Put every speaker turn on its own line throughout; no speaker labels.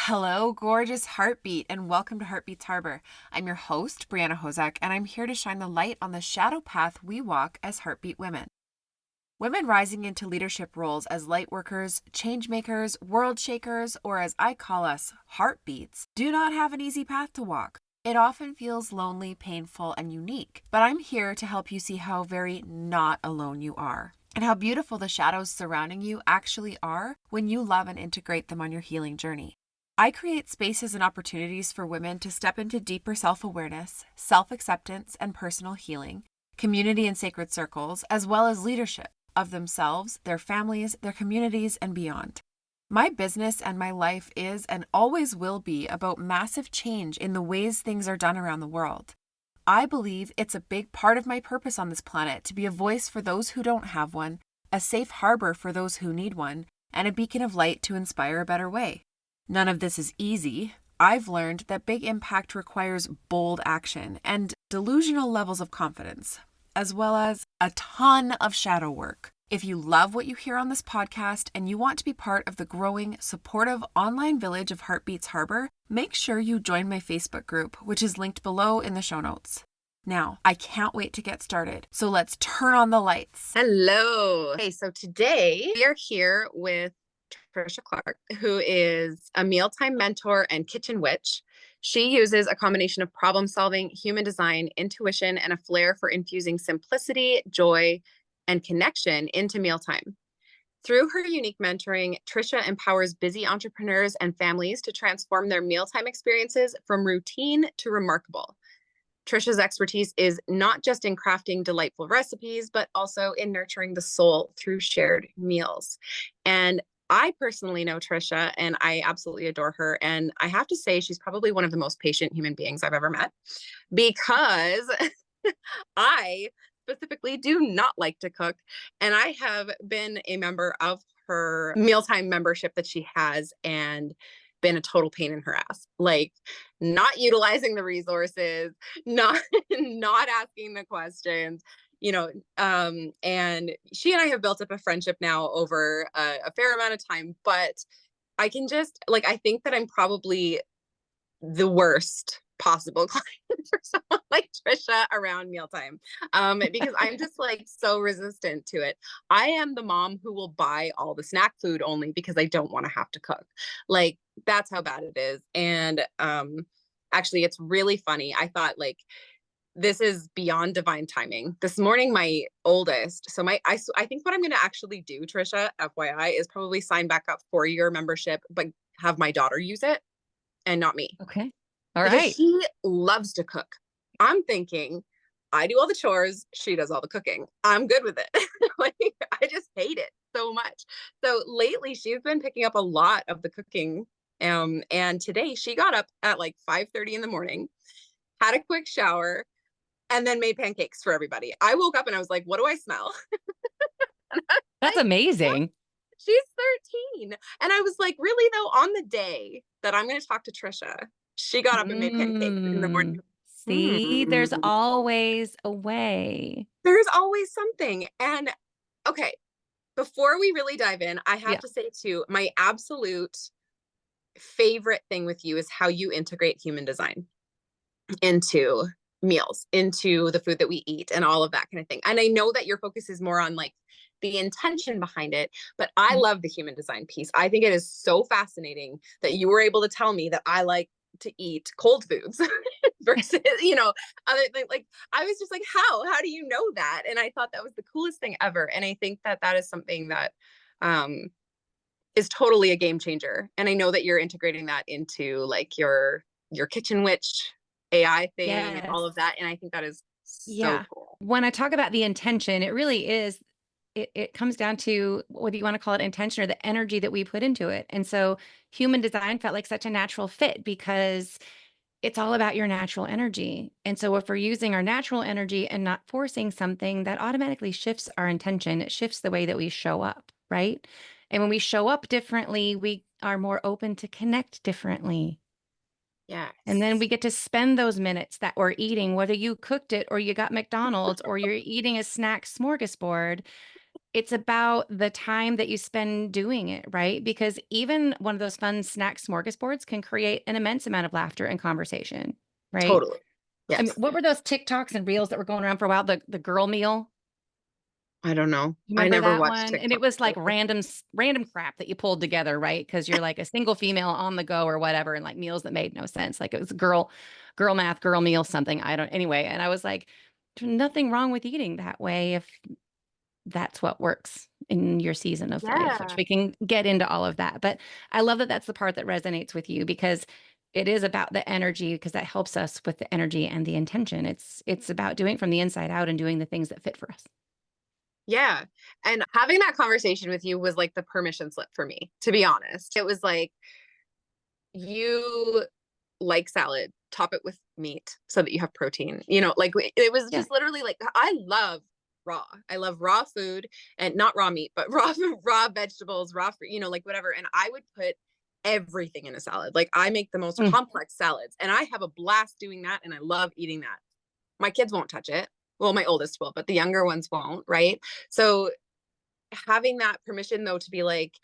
Hello, gorgeous heartbeat, and welcome to Heartbeats Harbor. I'm your host, Brianna Hozak, and I'm here to shine the light on the shadow path we walk as heartbeat women. Women rising into leadership roles as lightworkers, changemakers, world shakers, or as I call us, heartbeats, do not have an easy path to walk. It often feels lonely, painful, and unique, but I'm here to help you see how very not alone you are, and how beautiful the shadows surrounding you actually are when you love and integrate them on your healing journey. I create spaces and opportunities for women to step into deeper self-awareness, self-acceptance, and personal healing, community and sacred circles, as well as leadership of themselves, their families, their communities, and beyond. My business and my life is and always will be about massive change in the ways things are done around the world. I believe it's a big part of my purpose on this planet to be a voice for those who don't have one, a safe harbor for those who need one, and a beacon of light to inspire a better way. None of this is easy. I've learned that big impact requires bold action and delusional levels of confidence, as well as a ton of shadow work. If you love what you hear on this podcast and you want to be part of the growing, supportive online village of Heartbeats Harbor, make sure you join my Facebook group, which is linked below in the show notes. Now, I can't wait to get started, so let's turn on the lights. Hello. Okay, so today we are here with Tricia Clark, who is a mealtime mentor and kitchen witch. She uses a combination of problem solving, human design, intuition, and a flair for infusing simplicity, joy, and connection into mealtime. Through her unique mentoring, Tricia empowers busy entrepreneurs and families to transform their mealtime experiences from routine to remarkable. Tricia's expertise is not just in crafting delightful recipes, but also in nurturing the soul through shared meals. And I personally know Tricia and I absolutely adore her. And I have to say, she's probably one of the most patient human beings I've ever met because I specifically do not like to cook. And I have been a member of her mealtime membership that she has and been a total pain in her ass, like not utilizing the resources, not not asking the questions, and she and I have built up a friendship now over a fair amount of time, but I can just like, I think that I'm probably the worst possible client for someone like Tricia around mealtime, because I'm just like so resistant to it. I am the mom who will buy all the snack food only because I don't want to have to cook. Like that's how bad it is. And actually, it's really funny. I thought like this is beyond divine timing. This morning, my oldest, I think what I'm going to actually do, Tricia, FYI, is probably sign back up for your membership, but have my daughter use it and not me.
Okay. All
because
right.
she loves to cook. I'm thinking I do all the chores, she does all the cooking. I'm good with it. Like I just hate it so much. So lately she's been picking up a lot of the cooking. And today she got up at like 5:30 in the morning, had a quick shower, and then made pancakes for everybody. I woke up and I was like, what do I smell?
That's
Like, what?
amazing.
She's 13. And I was like, really though, on the day that I'm going to talk to Tricia, she got up and made pancakes in the morning.
See, there's
Hmm.
always a way.
There's always something. And okay, before we really dive in, I have
Yeah.
to say too, my absolute favorite thing with you is how you integrate human design into meals, into the food that we eat and all of that kind of thing. And I know that your focus is more on like the intention behind it, but I
Mhm.
love the human design piece. I think it is so fascinating that you were able to tell me that I like to eat cold foods versus, other things. Like I was just like, how do you know that? And I thought that was the coolest thing ever. And I think that that is something that um, is totally a game changer. And I know that you're integrating that into like your kitchen witch AI thing and
Yes.
all of that. And I think that is so
Yeah.
cool.
When I talk about the intention, it really is, it comes down to whether you want to call it intention or the energy that we put into it. And so human design felt like such a natural fit because it's all about your natural energy. And so if we're using our natural energy and not forcing something, that automatically shifts our intention. It shifts the way that we show up, right? And when we show up differently, we are more open to connect differently. And then
Yes.
we get to spend those minutes that we're eating, whether you cooked it or you got McDonald's or you're eating a snack smorgasbord. It's about the time that you spend doing it, right? Because even one of those fun snack smorgasbords can create an immense amount of laughter and conversation, right?
Totally.
I mean,
Yes.
what were those TikToks and reels that were going around for a while? The girl meal.
I don't know.
You
I
remember
never
that
watched
one? And it
TikTok.
was like random crap that you pulled together, right? Because you're like a single female on the go or whatever, and like meals that made no sense. Like it was girl math, girl meal, something. I don't anyway. And I was like, there's nothing wrong with eating that way if that's what works in your season of life, which
Yeah.
we can get into all of that. But I love that that's the part that resonates with you because it is about the energy because that helps us with the energy and the intention. It's about doing it from the inside out and doing the things that fit for us.
Yeah. And having that conversation with you was like the permission slip for me, to be honest. It was like, you like salad, top it with meat so that you have protein. Like it was
Yeah.
just literally like, I love raw. I love raw food, and not raw meat, but raw vegetables, raw fruit, like whatever. And I would put everything in a salad. Like I make the most
Mm.
complex salads, and I have a blast doing that, and I love eating that. My kids won't touch it. Well, my oldest will, but the younger ones won't, right? So having that permission though to be like,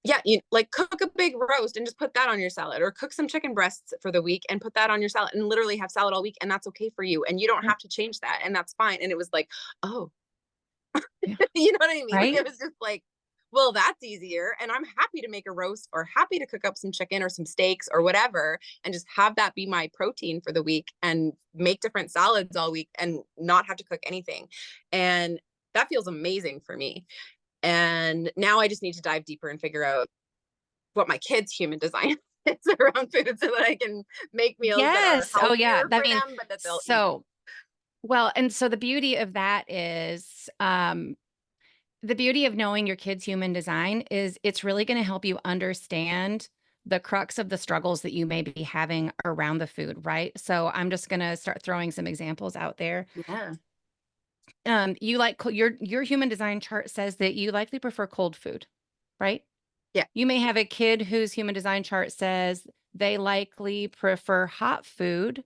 yeah, you like cook a big roast and just put that on your salad, or cook some chicken breasts for the week and put that on your salad, and literally have salad all week, and that's okay for you, and you don't
Yeah.
have to change that, and that's fine. And it was like, oh,
Yeah.
you know what I mean? Like,
Right.
it was just like, well, that's easier, and I'm happy to make a roast or happy to cook up some chicken or some steaks or whatever, and just have that be my protein for the week, and make different salads all week and not have to cook anything. And that feels amazing for me. And now I just need to dive deeper and figure out what my kids' human design is around food, so that I can make meals that are
Yes. Oh, yeah.
healthier
I
for
mean,
them, but that they'll eat.
so well, and so the beauty of that is the beauty of knowing your kid's human design is it's really going to help you understand the crux of the struggles that you may be having around the food, right? So I'm just going to start throwing some examples out there.
Yeah.
You like your human design chart says that you likely prefer cold food, right?
Yeah.
You may have a kid whose human design chart says they likely prefer hot food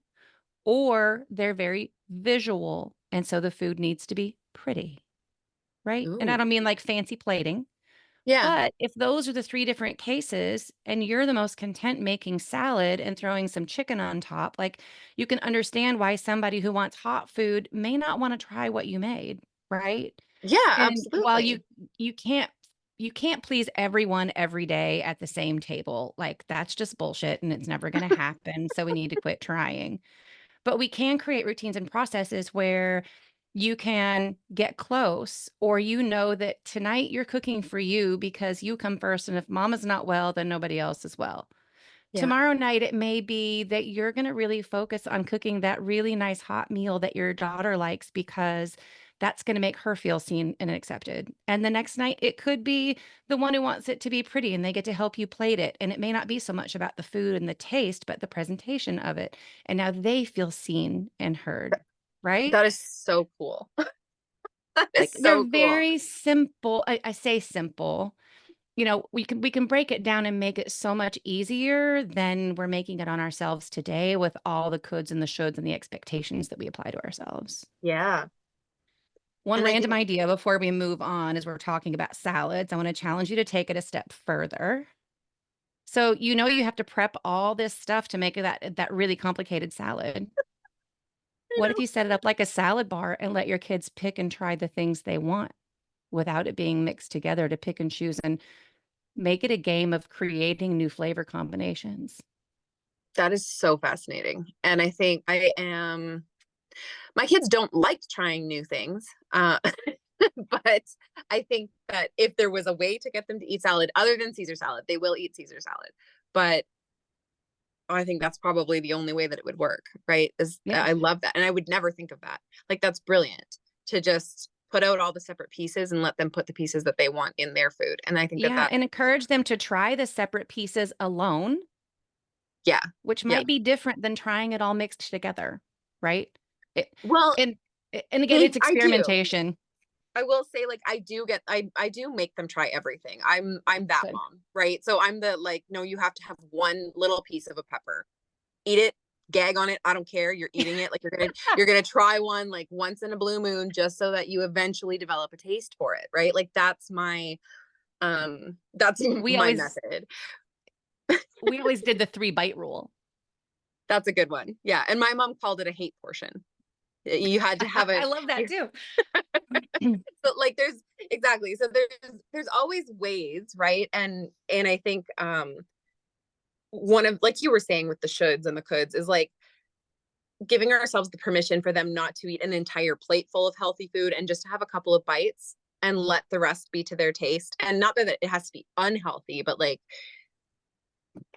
or they're very visual. And so the food needs to be pretty, right? And I
Ooh.
don't mean like fancy plating,
Yeah.
but if those are the three different cases and you're the most content making salad and throwing some chicken on top, like you can understand why somebody who wants hot food may not want to try what you made, right?
Yeah,
And while
absolutely.
you can't you can't please everyone every day at the same table. Like that's just bullshit and it's never going to happen. So we need to quit trying. But we can create routines and processes where you can get close, or you know that tonight you're cooking for you because you come first. And if mama's not well, then nobody else is well.
Yeah.
Tomorrow night, it may be that you're going to really focus on cooking that really nice hot meal that your daughter likes because that's going to make her feel seen and accepted. And the next night, it could be the one who wants it to be pretty and they get to help you plate it. And it may not be so much about the food and the taste, but the presentation of it. And now they feel seen and heard, right?
That is so cool. That is
Like they're
so cool.
very simple. I say simple, we can break it down and make it so much easier than we're making it on ourselves today with all the coulds and the shoulds and the expectations that we apply to ourselves.
Yeah.
One
And I
random
think,
idea before we move on as we're talking about salads, I want to challenge you to take it a step further. So you have to prep all this stuff to make that really complicated salad.
you
What if
know,
you set it up like a salad bar and let your kids pick and try the things they want without it being mixed together to pick and choose and make it a game of creating new flavor combinations?
that is so fascinating. And I think my kids don't like trying new things. But I think that if there was a way to get them to eat salad other than Caesar salad, they will eat Caesar salad. But I think that's probably the only way that it would work, right?
Yeah.
I love that. And I would never think of that. Like, that's brilliant to just put out all the separate pieces and let them put the pieces that they want in their food. And I think that
Yeah, and encourage them to try the separate pieces alone,
yeah,
which
yeah.
might be different than trying it all mixed together, right? It,
Well,
and and again, it's
I do.
experimentation.
I will say, like, I do make them try everything. I'm that
Good.
mom, right? So I'm the like, no, you have to have one little piece of a pepper. Eat it, gag on it. I don't care. You're eating it. Like you're gonna try one like once in a blue moon just so that you eventually develop a taste for it, right? Like that's
We
my
always
method.
we always did the 3-bite rule.
That's a good one. Yeah. And my mom called it a hate portion. You had to have
I
it.
love that too.
So like there's exactly. So there's always ways, right? And I think one of, like you were saying with the shoulds and the coulds, is like giving ourselves the permission for them not to eat an entire plate full of healthy food and just to have a couple of bites and let the rest be to their taste. And not that it has to be unhealthy, but like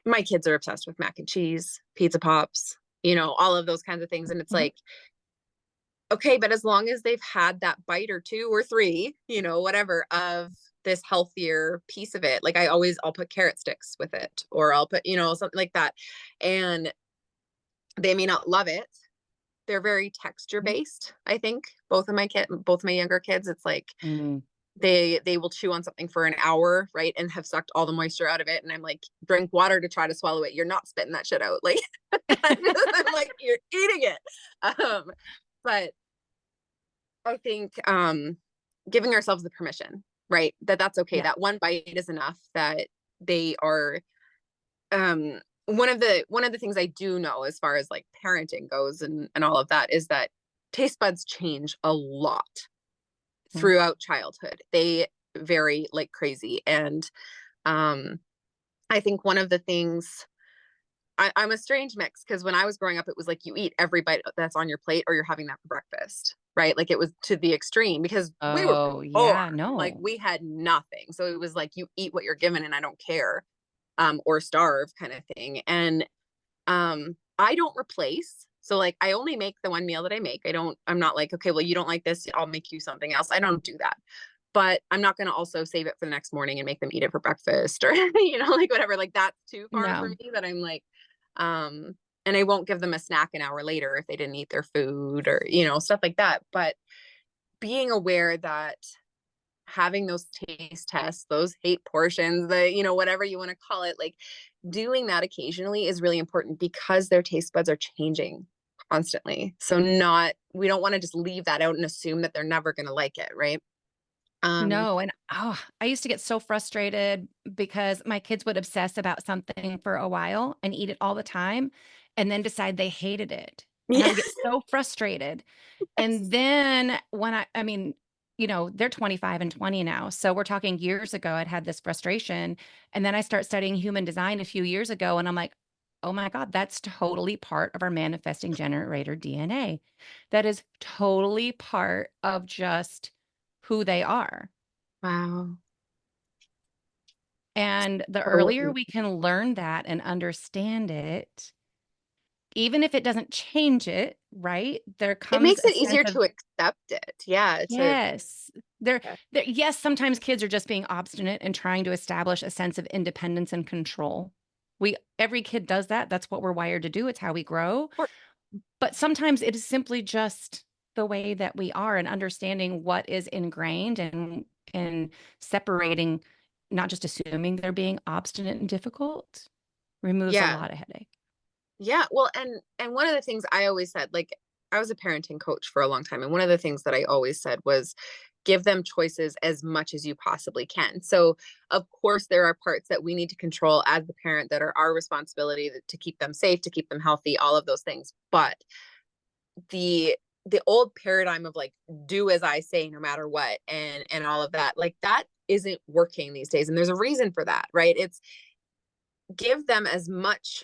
my kids are obsessed with mac and cheese, pizza pops, all of those kinds of things. And it's like, okay, but as long as they've had that bite or two or three, whatever, of this healthier piece of it, like I'll put carrot sticks with it, or I'll put, something like that. And they may not love it. They're very texture based. I think both my younger kids, it's like, they will chew on something for an hour, right, and have sucked all the moisture out of it, and I'm like, drink water to try to swallow it. You're not spitting that shit out. Like I'm like, you're eating it. But I think giving ourselves the permission, right, that's okay.
Yeah.
That one bite is enough. That they are one of the things I do know as far as like parenting goes and all of that is that taste buds change a lot throughout childhood. They vary like crazy. And I think one of the things, I'm a strange mix, because when I was growing up, it was like you eat every bite that's on your plate or you're having that for breakfast, right? Like it was to the extreme, because we were poor. Like we had nothing. So it was like you eat what you're given and I don't care, or starve kind of thing. And I don't replace. So like I only make the one meal that I make. I'm not like, okay, well, you don't like this, I'll make you something else. I don't do that. But I'm not going to also save it for the next morning and make them eat it for breakfast, or, like whatever, like that's too far for me, that I'm like, and I won't give them a snack an hour later if they didn't eat their food, or, stuff like that. But being aware that having those taste tests, those hate portions, whatever you want to call it, like doing that occasionally is really important, because their taste buds are changing constantly. So we don't want to just leave that out and assume that they're never going to like it. Right.
No. And I used to get so frustrated because my kids would obsess about something for a while and eat it all the time and then decide they hated it. And I would get so frustrated. And then when I mean, they're 25 and 20 now. So we're talking years ago, I'd had this frustration. And then I start studying human design a few years ago. And I'm like, oh my God, that's totally part of our manifesting generator DNA. That is totally part of just who they are.
Wow.
And the earlier we can learn that and understand it, even if it doesn't change it, right? There
It
comes
makes
a
it easier
sense of,
to accept it. Yeah.
yes. Yes, sometimes kids are just being obstinate and trying to establish a sense of independence and control. Every kid does that. That's what we're wired to do. It's how we grow. But sometimes it is simply just the way that we are, and understanding what is ingrained and separating, not just assuming they're being obstinate and difficult, removes a lot of headache.
Yeah. Well, and one of the things I always said, like I was a parenting coach for a long time, and one of the things that I always said was give them choices as much as you possibly can. So of course there are parts that we need to control as the parent that are our responsibility to keep them safe, to keep them healthy, all of those things. But the old paradigm of like, do as I say no matter what, and all of that, like that isn't working these days. And there's a reason for that, right? It's give them as much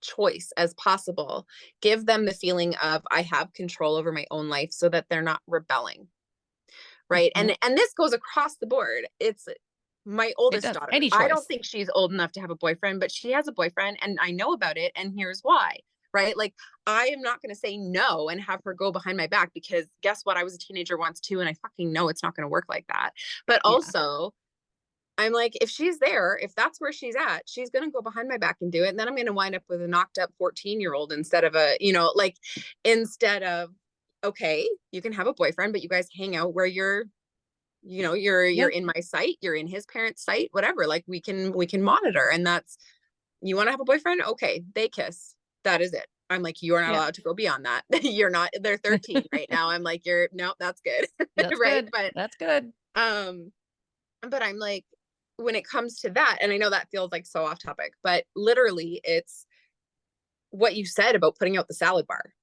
choice as possible. Give them the feeling of I have control over my own life, so that they're not rebelling. Right. And this goes across the board. It's my oldest daughter. I don't think she's old enough to have a boyfriend, but she has a boyfriend and I know about it. And here's why. Right. Like I am not going to say no and have her go behind my back, because guess what? I was a teenager once too. And I fucking know it's not going to work like that. But also I'm like, if she's there, if that's where she's at, she's going to go behind my back and do it. And then I'm going to wind up with a knocked up 14-year-old instead of okay, you can have a boyfriend, but you guys hang out where you're in my sight, you're in his parents' sight, whatever. Like we can monitor. And that's, you want to have a boyfriend? Okay, they kiss. That is it. I'm like, you're not
Yeah.
allowed to go beyond that. You're not, they're 13 right now. I'm like, nope, that's good.
That's
Right.
good. That's good.
Um, but I'm like, when it comes to that, and I know that feels like so off topic, but literally it's what you said about putting out the salad bar,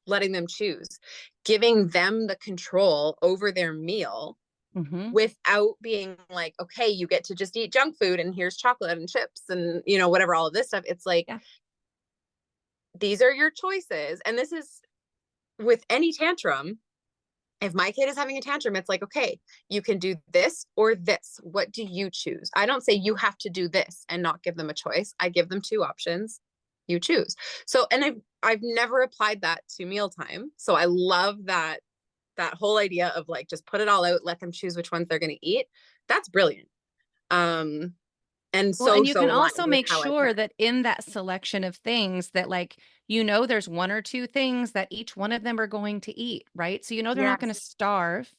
letting them choose, giving them the control over their meal
Mhm.
without being like, okay, you get to just eat junk food and here's chocolate and chips and, whatever, all of this stuff. It's like,
Yeah.
these are your choices. And this is with any tantrum. If my kid is having a tantrum, it's like, okay, you can do this or this. What do you choose? I don't say you have to do this and not give them a choice. I give them two options. You choose. So, and I've never applied that to mealtime. So I love that whole idea of like, just put it all out, let them choose which ones they're going to eat. That's brilliant. And
Well,
so
and you can
aligned
also
with
make
how I
sure
parent.
that in that selection of things that like, there's one or two things that each one of them are going to eat, right? So they're not going to
Yes.
starve.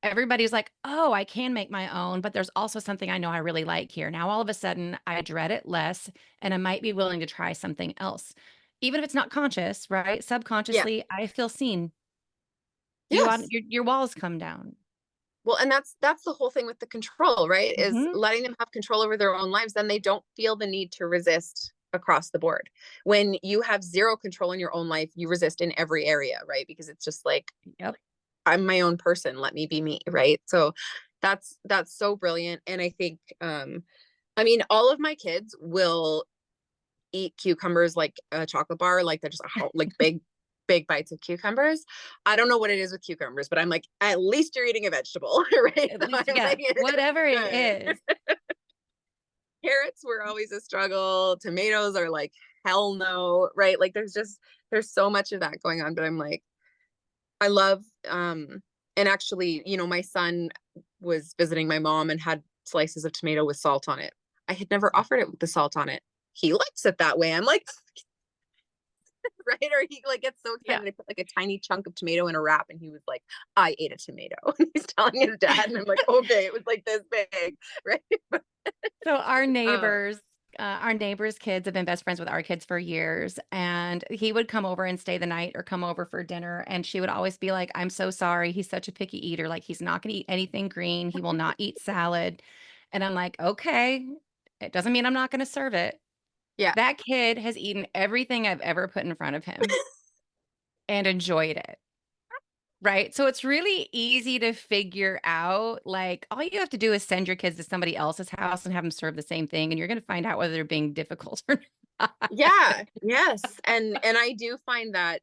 Everybody's like, "Oh, I can make my own, but there's also something I know I really like here." Now all of a sudden, I dread it less, and I might be willing to try something else. Even if it's not conscious, right?
Yeah.
Subconsciously, I feel seen.
Yes.
Your walls come down.
Well, and that's the whole thing with the control, right? Is
Mhm.
letting them have control over their own lives. Then they don't feel the need to resist across the board. When you have zero control in your own life, you resist in every area, right? Because it's just like,
Yep.
I'm my own person. Let me be me, right? So that's so brilliant. And I think, I mean, all of my kids will eat cucumbers like a chocolate bar, like they're just like big bites of cucumbers. I don't know what it is with cucumbers, but I'm like, at least you're eating a vegetable, right?
At
So
least,
I'm
yeah,
like,
whatever it
good.
is.
Carrots were always a struggle. Tomatoes are like, hell no, right? Like there's so much of that going on, but I'm like, I love, and actually, my son was visiting my mom and had slices of tomato with salt on it. I had never offered it with the salt on it. He likes it that way. I'm like, right? Or he like gets so
Yeah.
excited. I put like a tiny chunk of tomato in a wrap, and he was like, "I ate a tomato." And he's telling his dad, and I'm like, "Okay, it was like this big, right?"
So
um,
our neighbors' kids have been best friends with our kids for years, and he would come over and stay the night or come over for dinner, and she would always be like, "I'm so sorry. He's such a picky eater. Like he's not going to eat anything green. He will not eat salad." And I'm like, "Okay, it doesn't mean I'm not going to serve it."
yeah,
That kid has eaten everything I've ever put in front of him and enjoyed it. Right? So it's really easy to figure out, like, all you have to do is send your kids to somebody else's house and have them serve the same thing, and you're gonna find out whether they're being difficult or not.
yeah, yes, and I do find that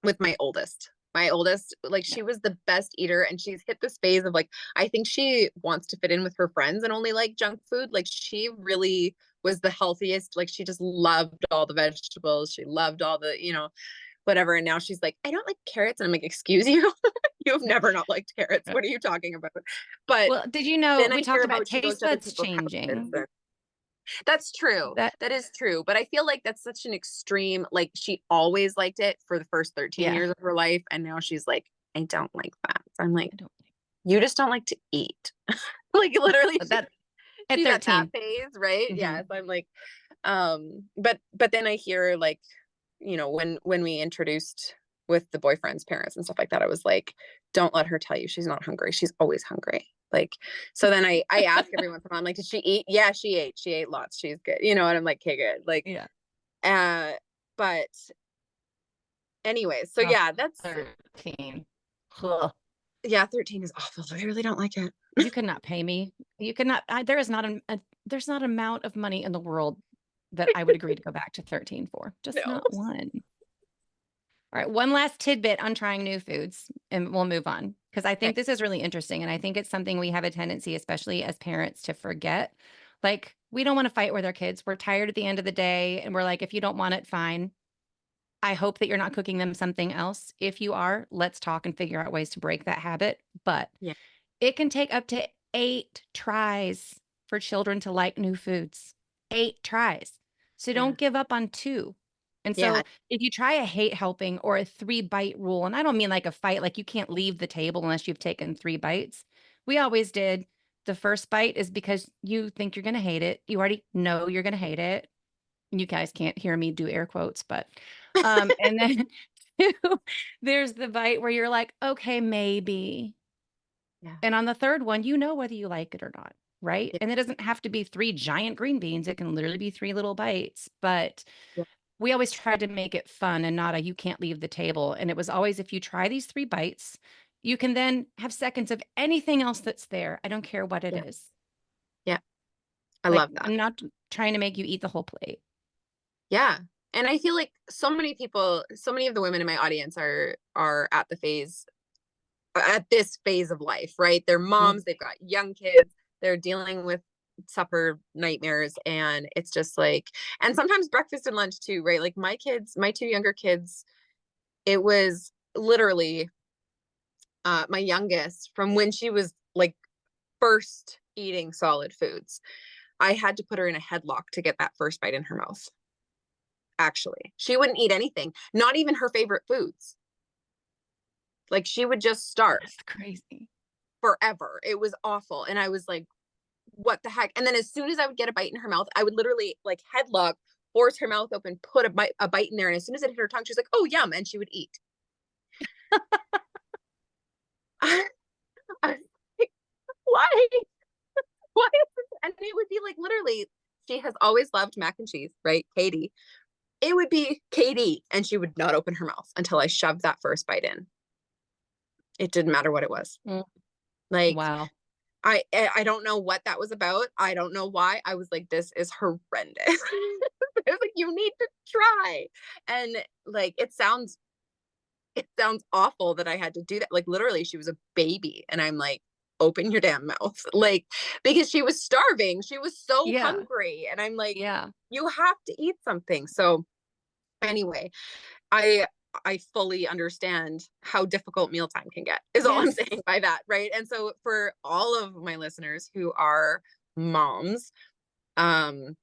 with my oldest. My oldest, like
Yeah.
she was the best eater and she's hit this phase of like, I think she wants to fit in with her friends and only like junk food. Like she really was the healthiest. Like she just loved all the vegetables. She loved all the, whatever. And now she's like, I don't like carrots. And I'm like, excuse you? You've never not liked carrots.
Yeah.
What are you talking about? But
Well, did you know
then I
we
hear
talked about
about she goes
taste
to other
buds
people's houses.
changing?
That's true.
That
That is true. But I feel like that's such an extreme, like she always liked it for the first 13
yeah,
years of her life. And now she's like, I don't like that. So I'm like,
I don't think
you just don't like to eat. Like literally
that at
she's at that
13.
phase, right? Yeah.
Mhm.
So I'm like, but then I hear like, when we introduced with the boyfriend's parents and stuff like that, I was like, don't let her tell you she's not hungry. She's always hungry. Like, so then I ask every once in a while, I'm like, did she eat? Yeah, she ate. She ate lots. She's good. And I'm like, okay, good. Like,
Yeah.
uh, but anyway, so
Oh,
yeah, that's
13. Ugh.
yeah, 13 is awful. So I really don't like it.
You could not pay me. You could not there is not there's not an amount of money in the world that I would agree to go back to 13 for. Just
No.
not one. All right, one last tidbit on trying new foods, and we'll move on because I
Okay.
think this is really interesting, and I think it's something we have a tendency, especially as parents, to forget. Like, we don't want to fight with our kids. We're tired at the end of the day, and we're like, if you don't want it, fine. I hope that you're not cooking them something else. If you are, let's talk and figure out ways to break that habit. But
Yeah.
it can take up to 8 tries for children to like new foods. 8 tries. So
Yeah.
don't give up on 2. And
Yeah.
so if you try a hate helping or a 3-bite rule, and I don't mean like a fight, like you can't leave the table unless you've taken 3 bites. We always did. The first bite is because you think you're going to hate it. You already know you're going to hate it. You guys can't hear me do air quotes, but, and then 2, there's the bite where you're like, "Okay, maybe."
Yeah.
And on the 3rd one, you know whether you like it or not, right?
Yeah.
And it doesn't have to be 3 giant green beans, it can literally be 3 little bites, but
Yeah.
we always tried to make it fun and not a you can't leave the table, and it was always if you try these 3 bites, you can then have seconds of anything else that's there, I don't care what it
Yeah.
is.
Yeah. I
Like,
love that.
I'm not trying to make you eat the whole plate.
Yeah. And I feel like so many people, so many of the women in my audience are at this phase of life, right? They're
Mm,
moms, they've got young kids, they're dealing with supper nightmares, and it's just like, and sometimes breakfast and lunch too, right? Like my kids, my 2 younger kids, it was literally my youngest from when she was like first eating solid foods. I had to put her in a headlock to get that first bite in her mouth. Actually, she wouldn't eat anything, not even her favorite foods. Like she would just starve
that's crazy.
forever. It was awful. And I was like, what the heck? And then as soon as I would get a bite in her mouth, I would literally like headlock, force her mouth open, put a bite in there. And as soon as it hit her tongue, she's like, oh, yum. And she would eat. I was like, why? Why is this? And it would be like literally, she has always loved mac and cheese, right? Katie. It would be Katie, and she would not open her mouth until I shoved that first bite in. It didn't matter what it was.
Mm,
Like
wow.
I don't know what that was about. I don't know why. I was like, this is horrendous. I was like, you need to try. And like it sounds awful that I had to do that. Like literally, she was a baby, and I'm like, open your damn mouth. Like, because she was starving. She was so
Yeah,
hungry. And I'm like,
yeah.
you have to eat something. So anyway, I I fully understand how difficult mealtime can get, is all I'm
Yes.
saying by that, right? And so for all of my listeners who are moms, um,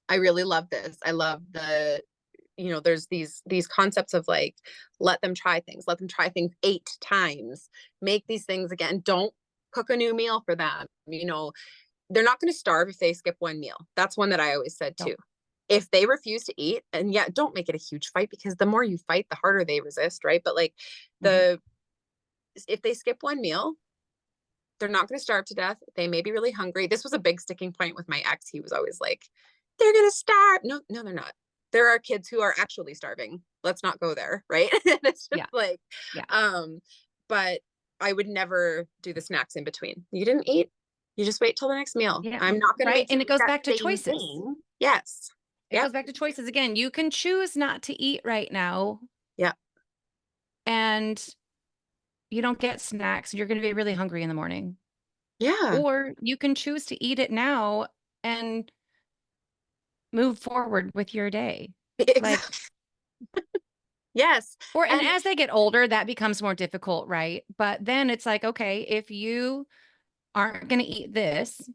I really love this. I love there's these concepts of like, let them try things 8 times, make these things again. Don't cook a new meal for them. They're not going to starve if they skip one meal. That's one that I always said
Don't.
too. If they refuse to eat, and yeah, don't make it a huge fight, because the more you fight, the harder they resist, right? But like
Mhm.
the if they skip one meal, they're not going to starve to death. They may be really hungry. This was a big sticking point with my ex. He was always like, they're going to starve. No, no, they're not. There are kids who are actually starving. Let's not go there, right? And it's just
Yeah,
like,
yeah,
but I would never do the snacks in between. You didn't eat, you just wait till the next meal.
yeah,
I'm not going to
right,
make you
and it
eat
goes
that
back to
same
choices.
thing. Yes.
It
Yep.
goes back to choices again. You can choose not to eat right now,
Yep.
and you don't get snacks, you're gonna be really hungry in the morning.
Yeah.
Or you can choose to eat it now and move forward with your day. Like,
Exactly. Yes.
and
And
as they get older, that becomes more difficult, right? But then it's like, okay, if you aren't gonna eat this,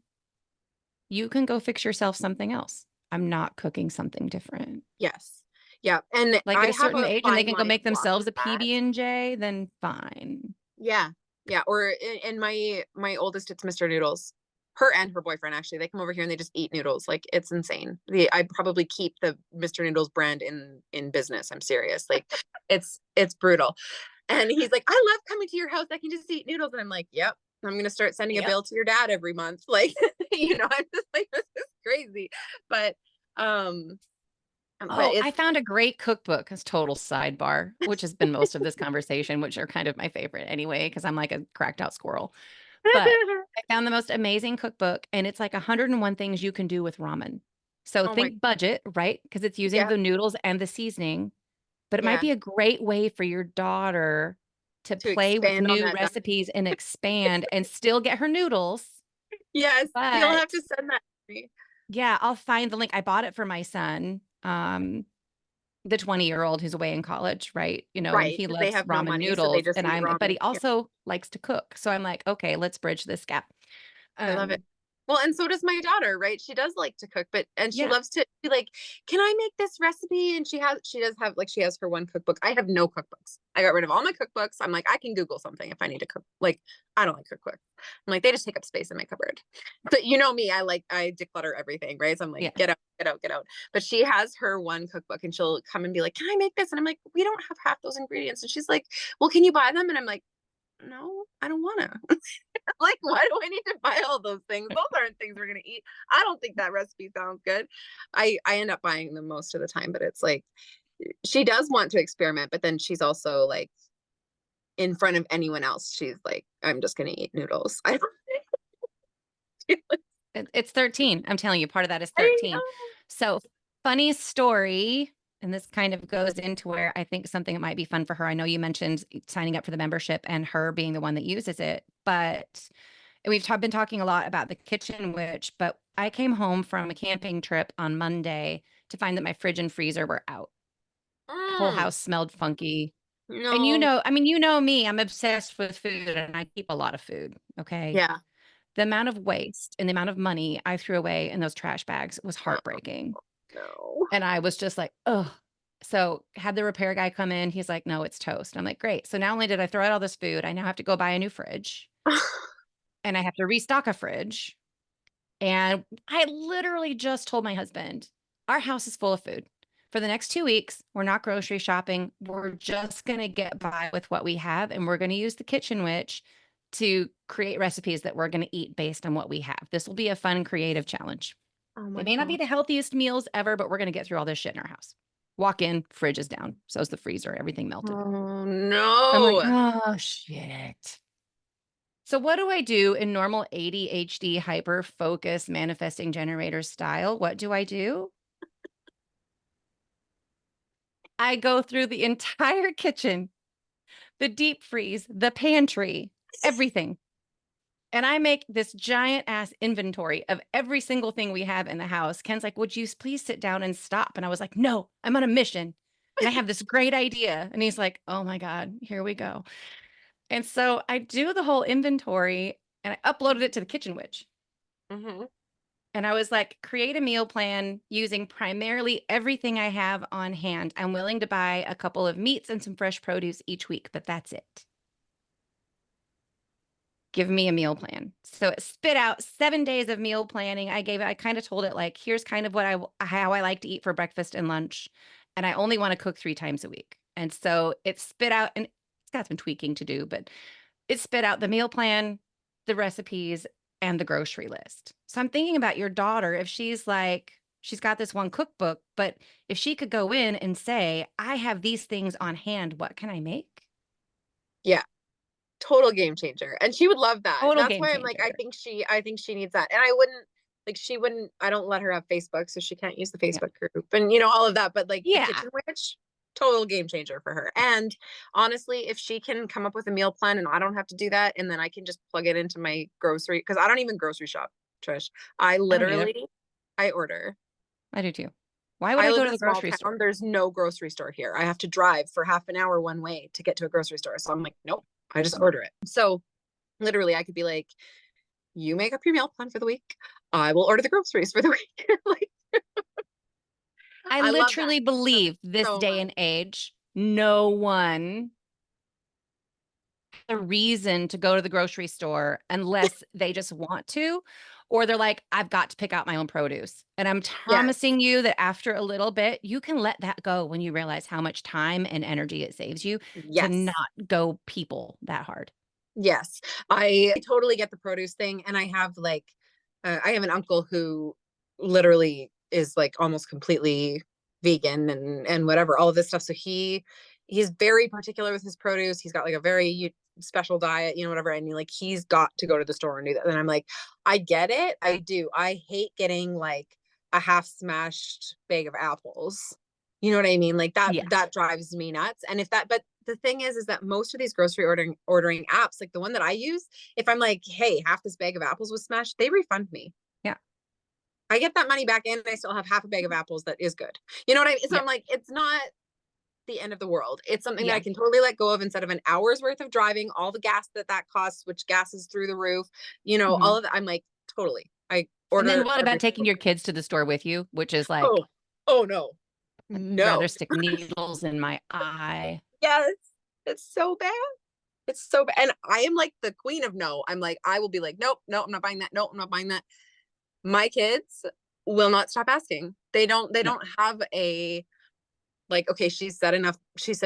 you can go fix yourself something else. I'm not cooking something different.
yes. Yeah. And
Like
I
at a
have
certain
a
age and they
fine
can go
line of
make themselves
walking
a
that.
PB&J, then fine.
Yeah. Yeah. Or in my oldest, it's Mr. Noodles. Her and her boyfriend, actually, they come over here and they just eat noodles. Like it's insane. I probably keep the Mr. Noodles brand in business. I'm serious. Like it's brutal. And he's like, I love coming to your house. I can just eat noodles. And I'm like, yep. I'm gonna start sending a
Yep.
bill to your dad every month. Like, I'm just like, this is crazy. But um, but
Oh,
it's
I found a great cookbook as total sidebar, which has been most of this conversation, which are kind of my favorite anyway, because I'm like a cracked out squirrel. But I found the most amazing cookbook, and it's like 101 things you can do with ramen. So
oh my,
think budget, right? Because it's using
yeah,
the noodles and the seasoning, but it might
yeah.
be a great way for your daughter to
To
play with
expand on
new
that
recipes and expand and still get her noodles.
yes, you'll
But
have to send that to me.
yeah, I'll find the link. I bought it for my son. The 20-year-old who's away in college, right? And
Right,
he
because they
loves
have no
ramen
money, so they
noodles
just
and
eat
but
ramen.
he
Yeah,
also likes to cook. So I'm like, okay, let's bridge this gap.
I love
Um,
it. Well, and so does my daughter, right? She does like to cook, and she
Yeah.
loves to be like, can I make this recipe? And she does have, like, she has her one cookbook. I have no cookbooks. I got rid of all my cookbooks. I'm like, I can Google something if I need to cook. Like, I don't like cookbooks. I'm like, they just take up space in my cupboard. But you know me, I declutter everything, right? So I'm like,
Yeah.
get out, get out, get out. But she has her one cookbook and she'll come and be like, can I make this? And I'm like, we don't have half those ingredients. And she's like, well, can you buy them? And I'm like, no, I don't want to. Like, why do I need to buy all those things? Those aren't things we're gonna eat. I don't think that recipe sounds good. I end up buying them most of the time, but it's like she does want to experiment, but then she's also like in front of anyone else, she's like, I'm just gonna eat noodles. I don't
It's 13. I'm telling you, part of that is
I
13.
know.
So funny story. And this kind of goes into where I think something that might be fun for her. I know you mentioned signing up for the membership and her being the one that uses it, but we've been talking a lot about the kitchen witch, but I came home from a camping trip on Monday to find that my fridge and freezer were out. Whole
Mm,
house smelled funky. And
no.
I mean, you know me, I'm obsessed with food and I keep a lot of food. Okay.
Yeah.
The amount of waste and the amount of money I threw away in those trash bags was
Oh,
heartbreaking.
no.
And I was just like, oh. So had the repair guy come in. He's like, no, it's toast. I'm like, great. So not only did I throw out all this food, I now have to go buy a new fridge and I have to restock a fridge. And I literally just told my husband, our house is full of food. For the next 2 weeks, we're not grocery shopping. We're just going to get by with what we have. And we're going to use the kitchen witch to create recipes that we're going to eat based on what we have. This will be a fun, creative challenge.
Oh
They
my
may not be
God.
the healthiest meals ever, but we're going to get through all this shit in our house. Walk in, fridge is down. So's the freezer, everything melted.
Oh
I'm like,
no.
oh, shit. So what do I do in normal ADHD hyper focus manifesting generator style? What do? I go through the entire kitchen, the deep freeze, the pantry, everything. And I make this giant ass inventory of every single thing we have in the house. Ken's like, would you please sit down and stop? And I was like, no, I'm on a mission. And I have this great idea. And he's like, oh my God, here we go. And so I do the whole inventory and I uploaded it to the Kitchen Witch.
Mm-hmm.
And I was like, create a meal plan using primarily everything I have on hand. I'm willing to buy a couple of meats and some fresh produce each week, but that's it. Give me a meal plan. So it spit out 7 days of meal planning. I kind of told it like, here's kind of how I like to eat for breakfast and lunch. And I only want to cook 3 times a week. And so it spit out, and it's got some tweaking to do, but it spit out the meal plan, the recipes, and the grocery list. So I'm thinking about your daughter. If she's like, she's got this one cookbook, but if she could go in and say, I have these things on hand, what can I make?
Yeah. Total game changer. And she would love that.
Total
That's
game
why I'm like,
changer.
I think she needs that. And I wouldn't, like, she wouldn't, I don't let her have Facebook, so she can't use the
Yeah.
Facebook group and, you know, all of that. But like the
Yeah.
kitchen witch, total game changer for her. And honestly, if she can come up with a meal plan and I don't have to do that, and then I can just plug it into my grocery, because I don't even grocery shop, Trish. I
I don't either.
literally, I order.
I do too. Why would
I
I
live
go
in
to
a
the
small
grocery
town.
store?
There's no grocery store here. I have to drive for half an hour one way to get to a grocery store. So I'm like, nope, I just order it. So literally, I could be like, you make up your meal plan for the week. I will order the groceries for the week. Like,
I
I love that
literally believe this
so
day
much.
and age, no one has a reason to go to the grocery store unless they just want to, or they're like, I've got to pick out my own produce. And I'm
Yes.
promising you that after a little bit, you can let that go when you realize how much time and energy it saves you to
Yes.
not go people that hard.
Yes. I totally get the produce thing. And I have like, I have an uncle who literally is like almost completely vegan and whatever, all of this stuff. So he's very particular with his produce. He's got like a very special diet, you know, whatever. And he's got to go to the store and do that. And I'm like, I get it. I do. I hate getting like a half smashed bag of apples. You know what I mean? Like
Yeah.
that drives me nuts. And but the thing is that most of these grocery ordering apps, like the one that I use, if I'm like, hey, half this bag of apples was smashed, they refund me.
Yeah.
I get that money back in, and I still have half a bag of apples that is good. You know what I mean? So
Yeah.
I'm like, it's not the end of the world. It's something that
Yeah.
I can totally let go of instead of an hour's worth of driving, all the gas that costs, which gas is through the roof, you know,
Mhm.
all of that. I'm like, totally. I
And then
order
what
every
about taking
single
your
time.
kids to the store with you, which is like,
Oh, oh no.
I'd
No.
rather stick needles in my eye.
Yes. It's so bad. It's so bad. And I am like the queen of no. I'm like, I will be like, nope, no, I'm not buying that. No, I'm not buying that. My kids will not stop asking.
No.
Don't have a like, okay, she said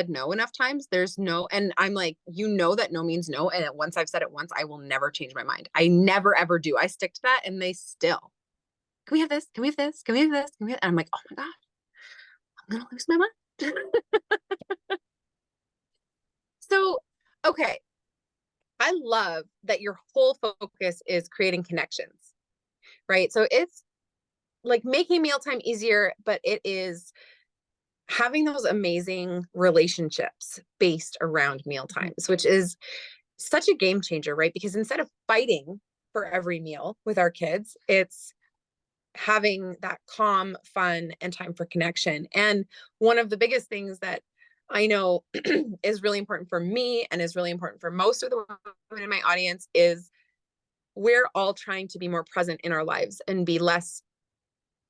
no enough times. There's no, and I'm like, you know that no means no. And once I've said it once, I will never change my mind. I never ever do. I stick to that and they still, can we have this? Can we have this? Can we have this? Can we have... And I'm like, oh my God, I'm gonna lose my mind. So, okay. I love that your whole focus is creating connections, right? So it's like making mealtime easier, but it is having those amazing relationships based around meal
Mhm.
times, which is such a game changer, right? Because instead of fighting for every meal with our kids, it's having that calm, fun, and time for connection. And one of the biggest things that I know is really important for me and is really important for most of the women in my audience is we're all trying to be more present in our lives and be less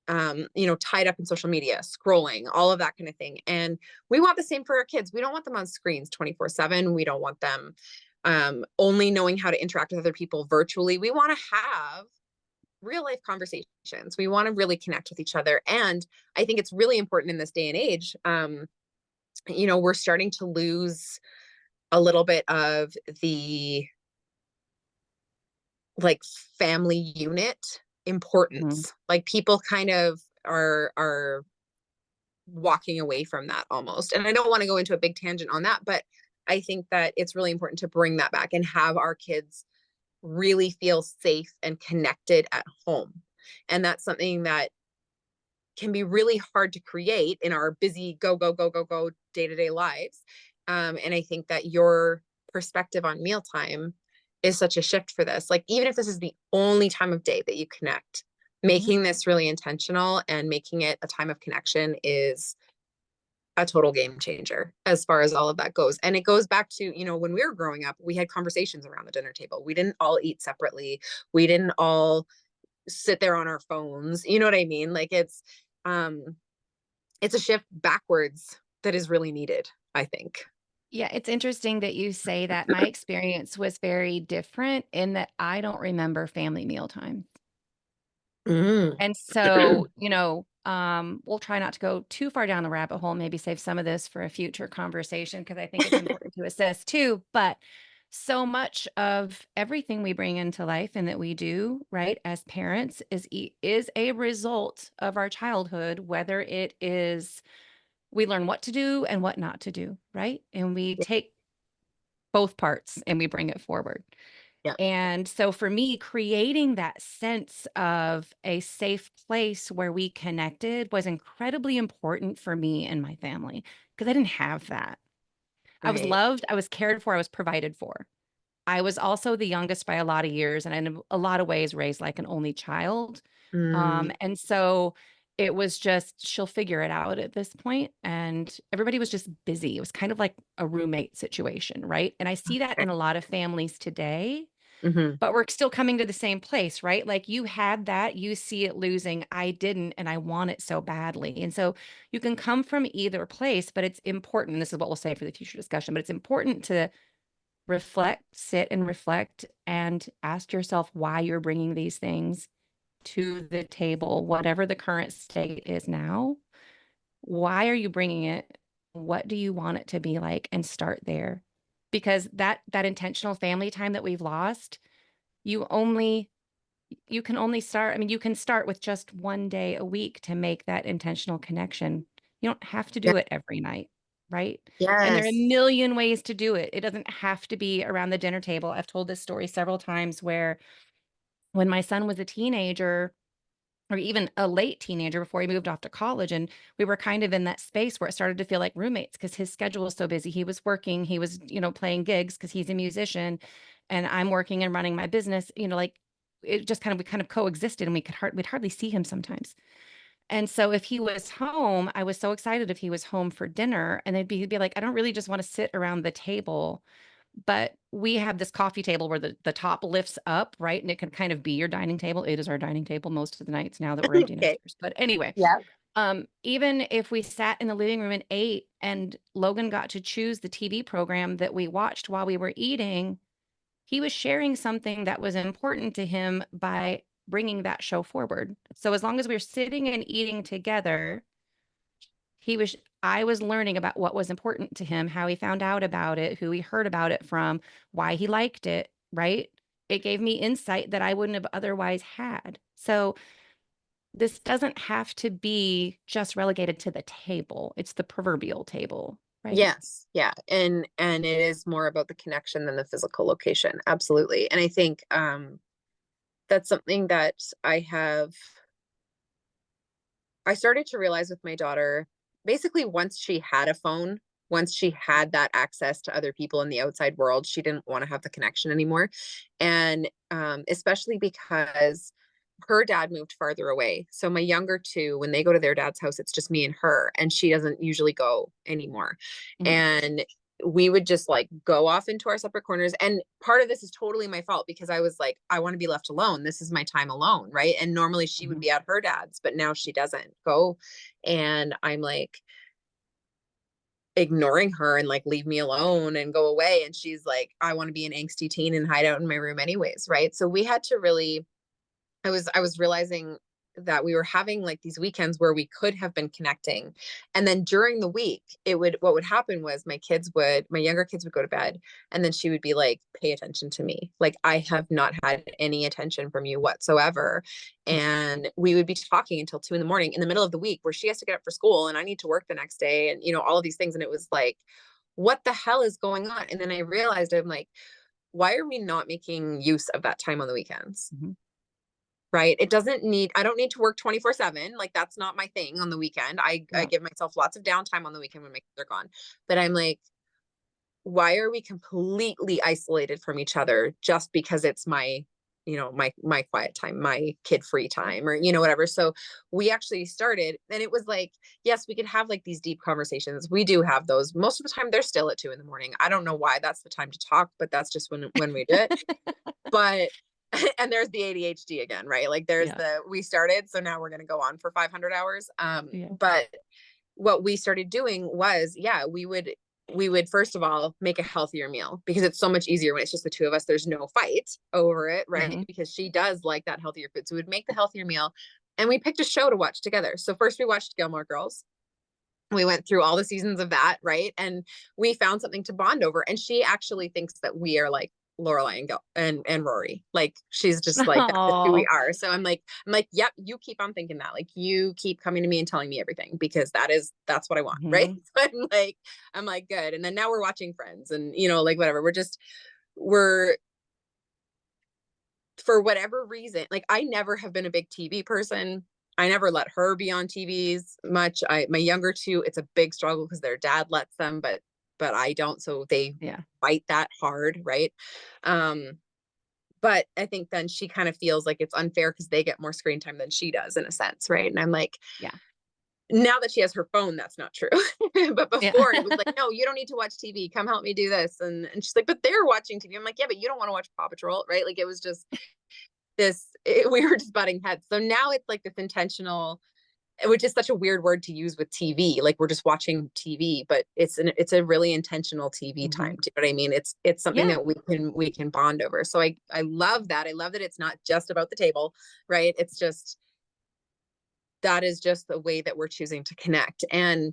tied up in social media, scrolling, all of that kind of thing. And we want the same for our kids. We don't want them on screens 24/7. We don't want them only knowing how to interact with other people virtually. We want to have real life conversations. We want to really connect with each other. And I think it's really important in this day and age. We're starting to lose a little bit of the like family unit
Mhm.
importance. Like people kind of are walking away from that almost. And I don't want to go into a big tangent on that, but I think that it's really important to bring that back and have our kids really feel safe and connected at home. And that's something that can be really hard to create in our busy go, go, go, go, go day-to-day lives. And I think that your perspective on mealtime is such a shift for this. Like, even if this is the only time of day that you connect,
Mhm.
making this really intentional and making it a time of connection is a total game changer as far as all of that goes. And it goes back to, when we were growing up, we had conversations around the dinner table. We didn't all eat separately. We didn't all sit there on our phones. You know what I mean? Like um it's a shift backwards that is really needed, I think.
Yeah, it's interesting that you say that. My experience was very different in that I don't remember family mealtime.
Mm.
And so, we'll try not to go too far down the rabbit hole, maybe save some of this for a future conversation because I think it's important to assess too. But so much of everything we bring into life and that we do, right, as parents is a result of our childhood, whether it is we learn what to do and what not to do, right? And we take both parts and we bring it forward.
Yeah.
And so for me, creating that sense of a safe place where we connected was incredibly important for me and my family because I didn't have that. I was
Right.
loved, I was cared for, I was provided for. I was also the youngest by a lot of years and in a lot of ways raised like an only child.
Mm.
And so it was just she'll figure it out at this point, and everybody was just busy. It was kind of like a roommate situation, right? And I see that
Okay.
in a lot of families today,
Mm-hmm.
but we're still coming to the same place, right? Like you had that, you see it losing. I didn't, and I want it so badly. And so you can come from either place, but it's important. And this is what we'll say for the future discussion, but it's important to reflect, sit and reflect, and ask yourself why you're bringing these things to the table, whatever the current state is now. Why are you bringing it? What do you want it to be like? And start there. Because that intentional family time that we've lost, you only you can only start, I mean, you can start with just one day a week to make that intentional connection. You don't have to
Yeah.
do it every night, right? And there are a
Yes.
million ways to do it. It doesn't have to be around the dinner table. I've told this story several times where when my son was a teenager, or even a late teenager before he moved off to college, and we were kind of in that space where it started to feel like roommates because his schedule was so busy. He was working, he was, playing gigs because he's a musician, and I'm working and running my business, like it just kind of we kind of coexisted, and we'd hardly see him sometimes. And so if he was home, I was so excited if he was home for dinner, and he'd be like, I don't really just want to sit around the table. but we have this coffee table where the top lifts up, right? And it can kind of be your dining table. It is our dining table most of the nights now that we're empty
Okay.
nesters. But anyway,
Yeah.
even if we sat in the living room and ate and Logan got to choose the TV program that we watched while we were eating, he was sharing something that was important to him by bringing that show forward. So as long as we were sitting and eating together, I was learning about what was important to him, how he found out about it, who he heard about it from, why he liked it, right? It gave me insight that I wouldn't have otherwise had. So this doesn't have to be just relegated to the table. It's the proverbial table, right?
Yes. Yeah. And it is more about the connection than the physical location. Absolutely. And I think that's something that I started to realize with my daughter, basically once she had a phone, once she had that access to other people in the outside world, she didn't want to have the connection anymore. And especially because her dad moved farther away. So my younger two, when they go to their dad's house, it's just me and her, and she doesn't usually go anymore.
Mhm.
And we would just like go off into our separate corners. And part of this is totally my fault because I was like, I want to be left alone. This is my time alone. Right. And normally she would
Mhm.
be at her dad's, but now she doesn't go. And I'm like ignoring her and like, leave me alone and go away. And she's like, I want to be an angsty teen and hide out in my room anyways. Right. So we had to really, I was realizing that we were having like these weekends where we could have been connecting. And then during the week, what would happen was my younger kids would go to bed, and then she would be like, pay attention to me. Like, I have not had any attention from you whatsoever. And we would be talking until 2 a.m. in the middle of the week where she has to get up for school and I need to work the next day, and all of these things. And it was like, what the hell is going on? And then I realized, I'm like, why are we not making use of that time on the weekends?
Mhm.
Right. I don't need to work 24/7. Like, that's not my thing on the weekend. I
Yeah.
give myself lots of downtime on the weekend when my kids are gone. But I'm like, why are we completely isolated from each other just because it's my quiet time, my kid free time, or whatever. So we actually started, and it was like, yes, we could have like these deep conversations. We do have those. Most of the time they're still at 2 a.m. I don't know why that's the time to talk, but that's just when we do it. But and there's the ADHD again, right? Like, there's
Yeah.
we started, so now we're going to go on for 500 hours.
Yeah.
But what we started doing was, yeah, we would first of all make a healthier meal, because it's so much easier when it's just the two of us. There's no fight over it, right?
Mhm.
Because she does like that healthier food. So we'd make the healthier meal, and we picked a show to watch together. So first we watched Gilmore Girls. We went through all the seasons of that, right? And we found something to bond over. And she actually thinks that we are like Lorelai and Rory. Like, she's just like, that's just who we
Oh.
are. So I'm like, yep, you keep on thinking that. Like, you keep coming to me and telling me everything, because that's what I want, right?
Mhm.
So I'm like, good. And then now we're watching Friends, and like, whatever. We're for whatever reason, like, I never have been a big TV person. I never let her be on TVs much. My younger two, it's a big struggle because their dad lets them, but I don't. So they
Yeah.
fight that hard, right? Um, but I think then she kind of feels like it's unfair because they get more screen time than she does, in a sense, right? And I'm like,
Yeah.
now that she has her phone, that's not true. But
Yeah.
before, it was like, no, you don't need to watch TV. Come help me do this. And she's like, but they're watching TV. I'm like, yeah, but you don't want to watch Paw Patrol, right? Like, it was just we were just butting heads. So now it's like this intentional, which is such a weird word to use with TV. Like, we're just watching TV, but it's a really intentional TV time.
Mhm.
Do you know what I mean? It's something
Yeah.
that we can bond over. So I love that. I love that it's not just about the table, right? It's just, that is just the way that we're choosing to connect. And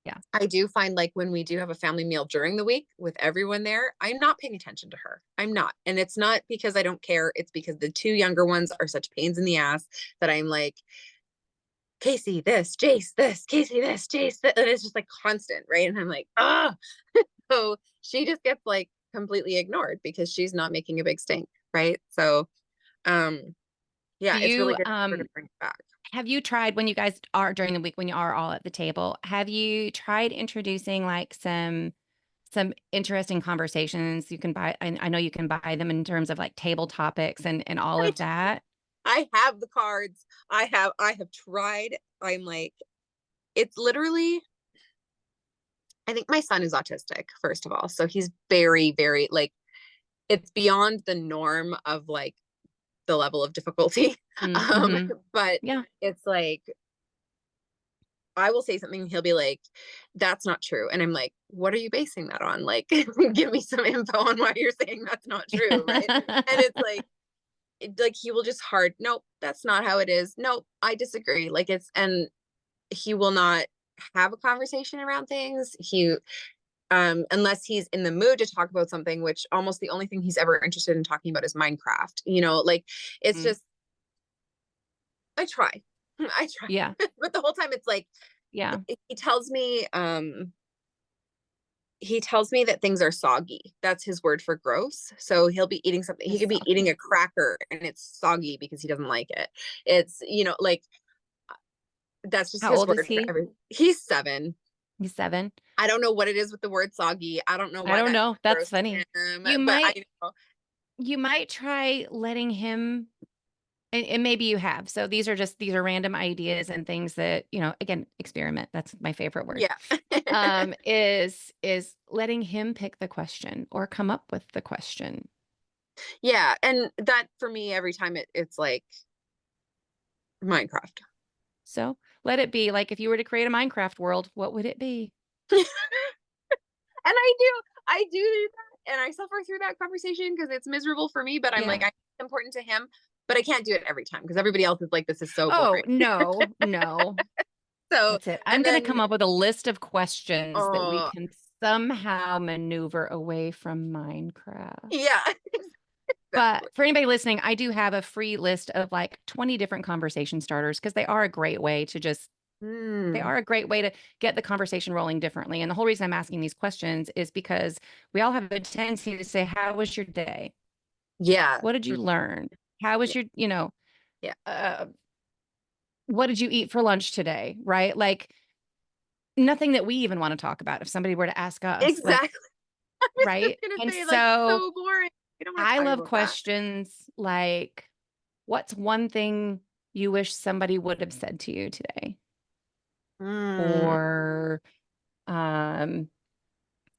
Yeah.
I do find, like, when we do have a family meal during the week with everyone there, I'm not paying attention to her. I'm not. And it's not because I don't care. It's because the two younger ones are such pains in the ass that I'm like, Casey, this, Jace, this, Casey, this, Jace, this. And it's just like constant, right? And I'm like, ah. So she just gets like completely ignored because she's not making a big stink, right? So,
Do
yeah, it's really
you
good for her to bring it back.
have you tried, when you guys are during the week, when you are all at the table, have you tried introducing like some interesting conversations you can buy? I know you can buy them in terms of like table topics and all of
Right.
that.
I have the cards. I have tried. I'm like, it's literally, I think my son is autistic, first of all. So he's very, very like, it's beyond the norm of like the level of difficulty.
Mm-hmm.
But
Yeah.
it's like, I will say something, he'll be like, that's not true. And I'm like, what are you basing that on? Like, give me some info on why you're saying that's not true. Right. And it's like he will just nope, that's not how it is. Nope, I disagree. Like and he will not have a conversation around things. Unless he's in the mood to talk about something, which almost the only thing he's ever interested in talking about is Minecraft. Like it's just, I try. I try.
Yeah.
But the whole time it's like,
Yeah.
he tells me that things are soggy. That's his word for gross. So he'll be eating something. He could be eating a cracker and it's soggy because he doesn't like it. It's, like, that's just
How
his
old is
word for
he?
everything. He's 7.
He's 7.
I don't know what it is with the word soggy. I don't know
I
why
don't
that's
know. That's
gross to
funny.
him,
You
but
might
I know.
you might try letting him, and maybe you have. So these are random ideas and things that, again, experiment. That's my favorite word.
Yeah.
Is letting him pick the question or come up with the question.
Yeah. And that for me, every time it's like Minecraft.
So let it be. Like if you were to create a Minecraft world, what would it be?
And I do that, and I suffer through that conversation because it's miserable for me, but I'm like,
Yeah.
it's important to him, but I can't do it every time because everybody else is like, this is so
Oh,
boring.
no.
So,
That's it. I'm
and
going to
then,
come up with a list of questions that we
oh,
can somehow maneuver away from Minecraft.
yeah.
But
Exactly.
for anybody listening, I do have a free list of like 20 different conversation starters because they are a great way to get the conversation rolling differently. And the whole reason I'm asking these questions is because we all have a tendency to say, how was your day?
Yeah.
What did you learn? How was
Yeah.
your,
Yeah.
what did you eat for lunch today? Right? Like nothing that we even want to talk about if somebody were to ask us, like,
Exactly. I was just
right?
gonna
And
say, that's
so
so boring. I don't want to
I
talk
love
about that.
questions like, what's one thing you wish somebody would have said to you today?
Mm.
Or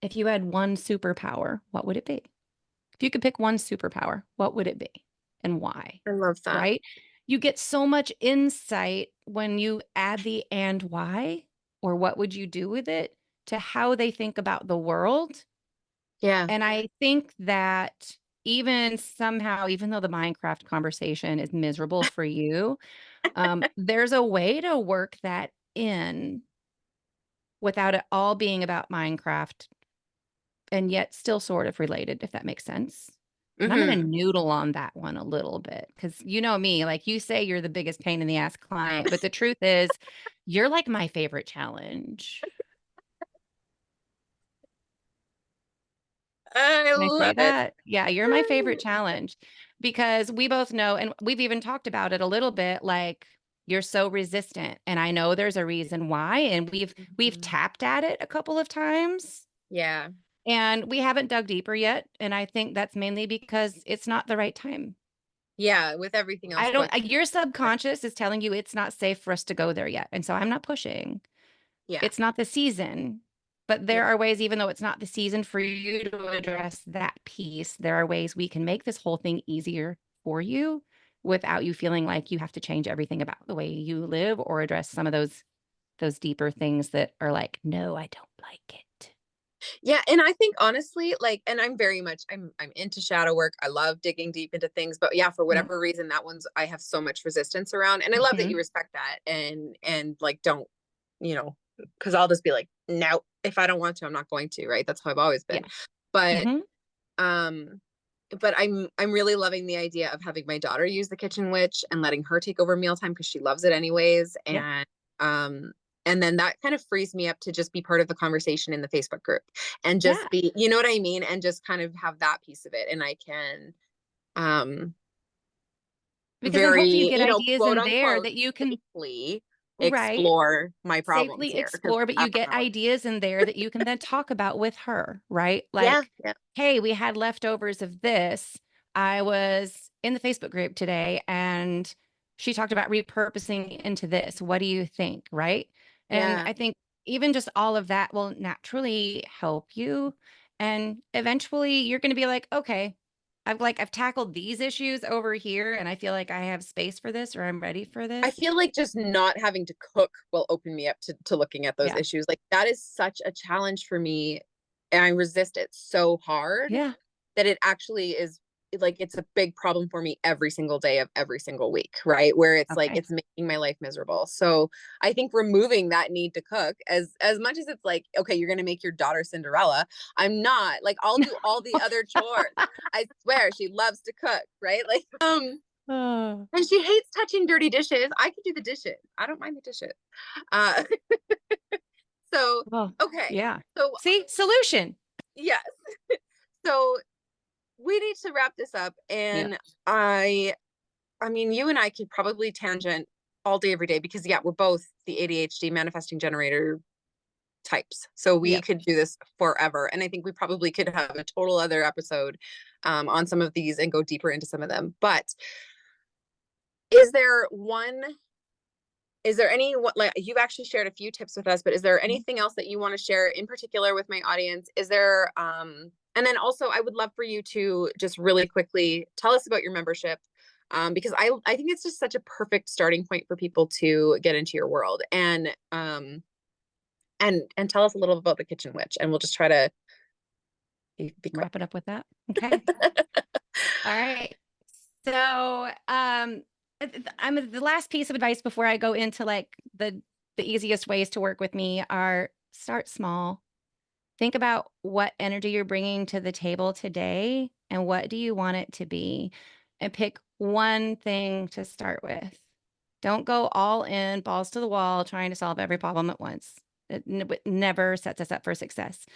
if you had one superpower, what would it be? If you could pick one superpower, what would it be and why?
I love that.
Right? You get so much insight when you add the and why, or what would you do with it, to how they think about the world.
Yeah.
And I think that even somehow, even though the Minecraft conversation is miserable for you, there's a way to work that in without it all being about Minecraft and yet still sort of related, if that makes sense. And I'm going to
Mm-hmm.
noodle on that one a little bit because you know me, like you say, you're the biggest pain in the ass client, but the truth is, you're like my favorite challenge.
I
Can I say
love it.
that? Yeah, you're my favorite challenge because we both know, and we've even talked about it a little bit, like you're so resistant. And I know there's a reason why. And we've
Mhm.
tapped at it a couple of times
Yeah.
and we haven't dug deeper yet. And I think that's mainly because it's not the right time.
Yeah. With everything else going.
Your subconscious is telling you it's not safe for us to go there yet. And so I'm not pushing.
Yeah.
It's not the season. But there
Yeah.
are ways, even though it's not the season for you to address that piece, there are ways we can make this whole thing easier for you without you feeling like you have to change everything about the way you live or address some of those deeper things that are like, no, I don't like it.
Yeah, and I think honestly, like, and I'm very much, I'm into shadow work. I love digging deep into things, but yeah, for
Yeah.
whatever reason, that one's, I have so much resistance around, and I love that
Mhm.
you respect that, and like, don't, you know, because I'll just be like, no, if I don't want to, I'm not going to, right? That's how I've always been.
Yeah.
But
Mhm.
um but I'm really loving the idea of having my daughter use the kitchen witch and letting her take over mealtime because she loves it anyways.
Yeah.
Um and then that kind of frees me up to just be part of the conversation in the Facebook group and just
Yeah.
be, you know what I mean? And just kind of have that piece of it. And I can um
Because then hopefully you
very,
get ideas
quote
in there
unquote
that you can,
safely
right,
explore my problems
safely
here because
explore, but
I
you
don't
get
know.
ideas in there that you can then talk about with her, right?
Yeah,
Like,
yeah,
hey, we had leftovers of this. I was in the Facebook group today and she talked about repurposing into this. What do you think? Right. And
yeah,
I think even just all of that will naturally help you. And eventually you're going to be like, okay, I've tackled these issues over here and I feel like I have space for this or I'm ready for
I
this.
feel like just not having to cook will open me up to looking at those
Yeah.
issues. Like that is such a challenge for me, and I resist it so hard
Yeah.
that it actually is like it's a big problem for me every single day of every single week, right? Where it's like
Okay.
it's making my life miserable. So I think removing that need to cook, as much as it's like, okay, you're gonna make your daughter Cinderella. I'm not. Like I'll do all the other chores. I swear she loves to cook, right? Like
Oh,
and she hates touching dirty dishes. I can do the dishes. I don't mind the dishes. Uh so
well,
okay.
yeah.
So
See, solution.
yes. So we need to wrap this up,
Yep.
and I mean, you and I could probably tangent all day, every day, because yeah, we're both the ADHD manifesting generator types. So we
Yep.
could do this forever. And I think we probably could have a total other episode on some of these and go deeper into some of them. But is there one, is there any, what, like you've actually shared a few tips with us, but is there anything else that you want to share in particular with my audience? Is there, and then also I would love for you to just really quickly tell us about your membership. Because I think it's just such a perfect starting point for people to get into your world, and tell us a little about the kitchen witch, and we'll just try to be quick.
Wrap it up with that. Okay. All right. So, I'm the last piece of advice before I go into like the easiest ways to work with me are start small. Think about what energy you're bringing to the table today and what do you want it to be, and pick one thing to start with. Don't go all in, balls to the wall, trying to solve every problem at once. It never sets us up for success.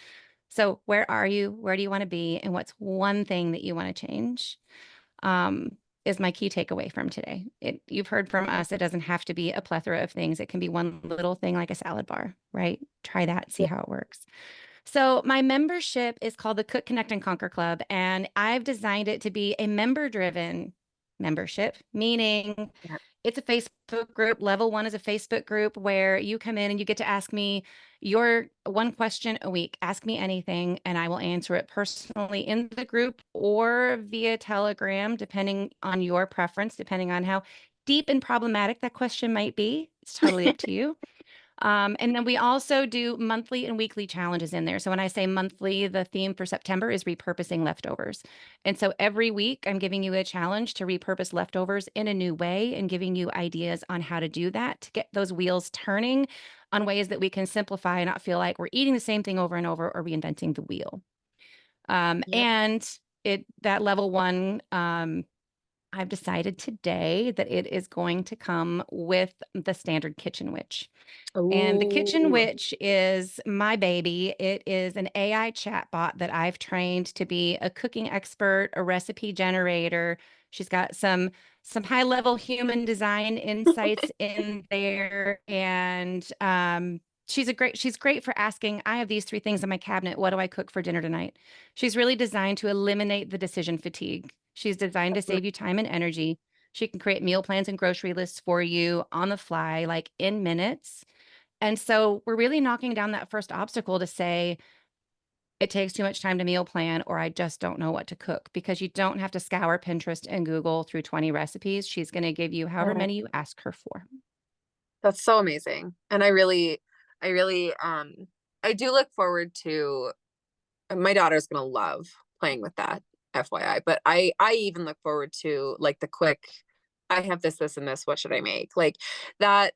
So, where are you? Where do you want to be? And what's one thing that you want to change? Is my key takeaway from today. You've heard from us, it doesn't have to be a plethora of things. It can be one little thing like a salad bar, right? Try that, see
Yeah.
how it works. So, my membership is called the Cook, Connect, and Conquer Club, and I've designed it to be a member driven membership, meaning
Yeah.
it's a Facebook group. Level one is a Facebook group where you come in and you get to ask me your one question a week. Ask me anything, and I will answer it personally in the group or via Telegram, depending on your preference, depending on how deep and problematic that question might be. It's totally up to you. And then we also do monthly and weekly challenges in there. So when I say monthly, the theme for September is repurposing leftovers. And so every week I'm giving you a challenge to repurpose leftovers in a new way and giving you ideas on how to do that to get those wheels turning on ways that we can simplify and not feel like we're eating the same thing over and over or reinventing the wheel.
Yeah.
And that level one, I've decided today that it is going to come with the standard kitchen witch. And the Kitchen
Oh,
Witch is my baby. It is an AI chatbot that I've trained to be a cooking expert, a recipe generator. She's got some high-level human design insights in there, and she's great for asking, I have these three things in my cabinet. What do I cook for dinner tonight? She's really designed to eliminate the decision fatigue. She's designed to save you time and energy. She can create meal plans and grocery lists for you on the fly, like in minutes. And so we're really knocking down that first obstacle to say it takes too much time to meal plan, or I just don't know what to cook, because you don't have to scour Pinterest and Google through 20 recipes. She's going to give you however
oh,
many you ask her for.
that's so amazing. And I really, I do look forward to, my daughter's gonna love playing with that, FYI. But I even look forward to like the quick, I have this, and this, what should I make? Like that,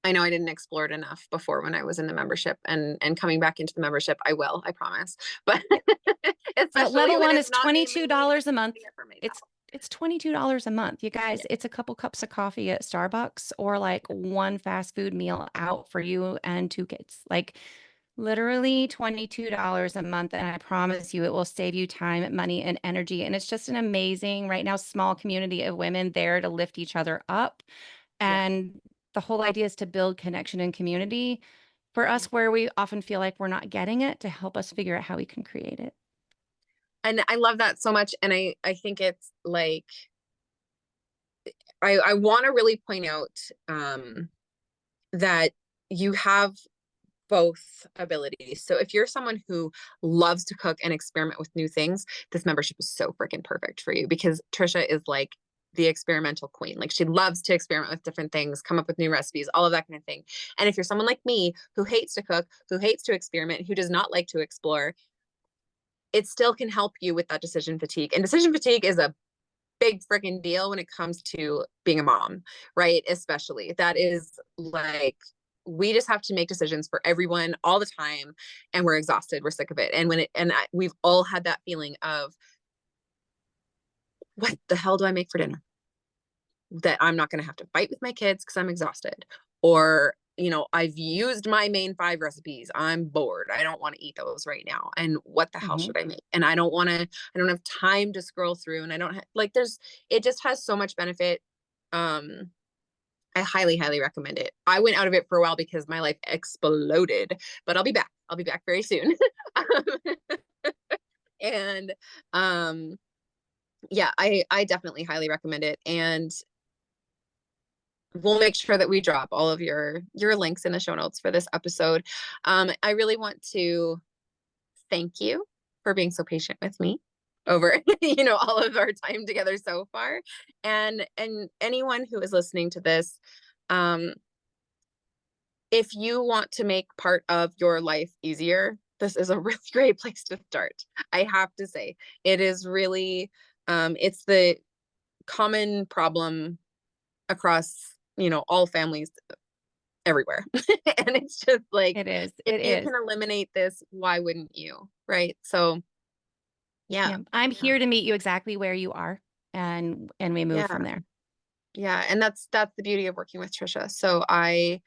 I know I didn't explore it enough before when I was in the membership, and coming back into the membership, I will, I promise. But
So
especially
level
when
one
it's
is
not me mainly
$22 a month.
doing it for myself.
It's $22 a month. You guys,
Yeah.
it's a couple cups of coffee at Starbucks or like one fast food meal out for you and two kids. Like literally $22 a month. And I promise you, it will save you time, money, and energy. And it's just an amazing, right now, small community of women there to lift each other up.
Yeah.
And the whole idea is to build connection and community for us where we often feel like we're not getting it, to help us figure out how we can create it.
And I love that so much. And I think it's like, I want to really point out, that you have both abilities. So if you're someone who loves to cook and experiment with new things, this membership is so freaking perfect for you, because Tricia is like the experimental queen. Like, she loves to experiment with different things, come up with new recipes, all of that kind of thing. And if you're someone like me who hates to cook, who hates to experiment, who does not like to explore, it still can help you with that decision fatigue. And decision fatigue is a big freaking deal when it comes to being a mom, right? Especially that is like, we just have to make decisions for everyone all the time, and we're exhausted, we're sick of it. And we've all had that feeling of, what the hell do I make for dinner that I'm not going to have to fight with my kids because I'm exhausted? Or, I've used my main 5 recipes, I'm bored, I don't want to eat those right now, and what the hell should I make? And I don't have time to scroll through, and I don't like, it just has so much benefit. I highly, highly recommend it. I went out of it for a while because my life exploded, but I'll be back very soon. And yeah, I definitely highly recommend it. And we'll make sure that we drop all of your links in the show notes for this episode. I really want to thank you for being so patient with me over all of our time together so far. And anyone who is listening to this, if you want to make part of your life easier, this is a really great place to start. I have to say, it is really, it's the common problem across, all families everywhere. And it's just like,
It is.
if you can eliminate this, why wouldn't you? Right. So yeah.
I'm here to meet you exactly where you are, and we move from there.
Yeah. And that's the beauty of working with Tricia. So I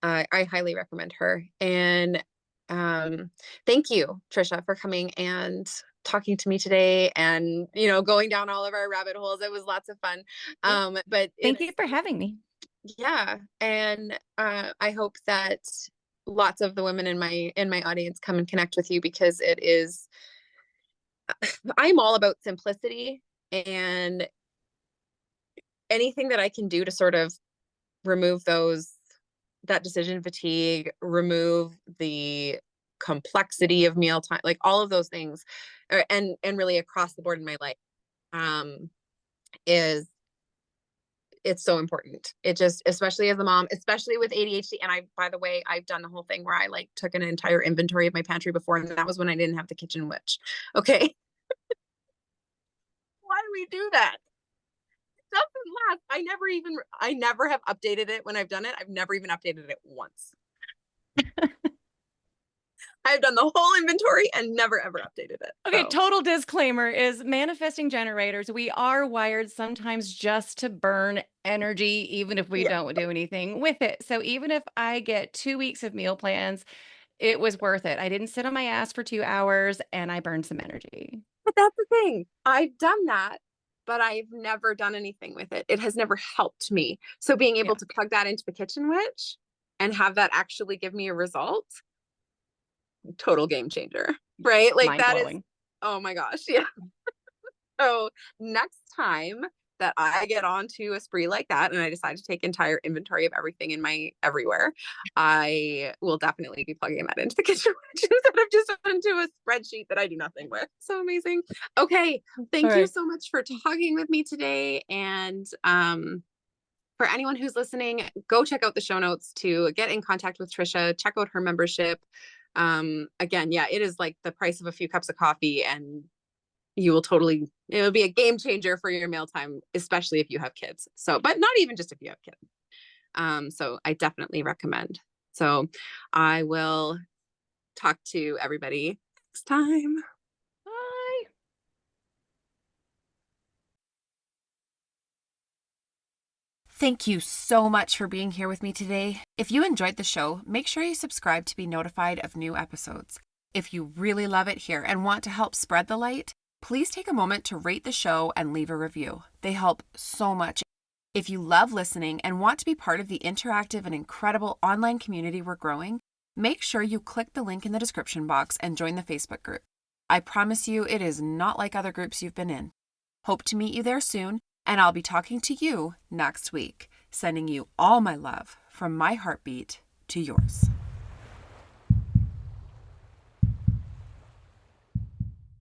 highly recommend her. And thank you, Tricia, for coming and talking to me today, and going down all of our rabbit holes. It was lots of fun. But
thank you for having me.
Yeah. And I hope that lots of the women in my audience come and connect with you, because it is, I'm all about simplicity, and anything that I can do to sort of remove that decision fatigue, remove the complexity of mealtime, like all of those things, and really across the board in my life, it's so important. It just, especially as a mom, especially with ADHD. And by the way, I've done the whole thing where I like took an entire inventory of my pantry before, and that was when I didn't have the kitchen witch. Okay. Why do we do that? It doesn't last. I never have updated it when I've done it. I've never even updated it once. I've done the whole inventory and never ever updated it.
Okay,
so.
Total disclaimer is manifesting generators. We are wired sometimes just to burn energy, even if we don't do anything with it. So even if I get 2 weeks of meal plans, it was worth it. I didn't sit on my ass for 2 hours, and I burned some energy.
But that's the thing. I've done that, but I've never done anything with it. It has never helped me. So being able to plug that into the kitchen witch and have that actually give me a result, total game changer, right? Like, that is, oh my gosh. Yeah. So next time that I get onto a spree like that, and I decide to take entire inventory of everything in my everywhere, I will definitely be plugging that into the kitchen instead of just into a spreadsheet that I do nothing with. So amazing. Okay. Thank you so much for talking with me today. And for anyone who's listening, go check out the show notes to get in contact with Tricia, check out her membership. Again, yeah, it is like the price of a few cups of coffee, and it'll be a game changer for your mealtime, especially if you have kids. So, but not even just if you have kids. So I definitely recommend. So I will talk to everybody next time.
Bye.
Thank you so much for being here with me today. If you enjoyed the show, make sure you subscribe to be notified of new episodes. If you really love it here and want to help spread the light, please take a moment to rate the show and leave a review. They help so much. If you love listening and want to be part of the interactive and incredible online community we're growing, make sure you click the link in the description box and join the Facebook group. I promise you it is not like other groups you've been in. Hope to meet you there soon, and I'll be talking to you next week, sending you all my love from my heartbeat to yours.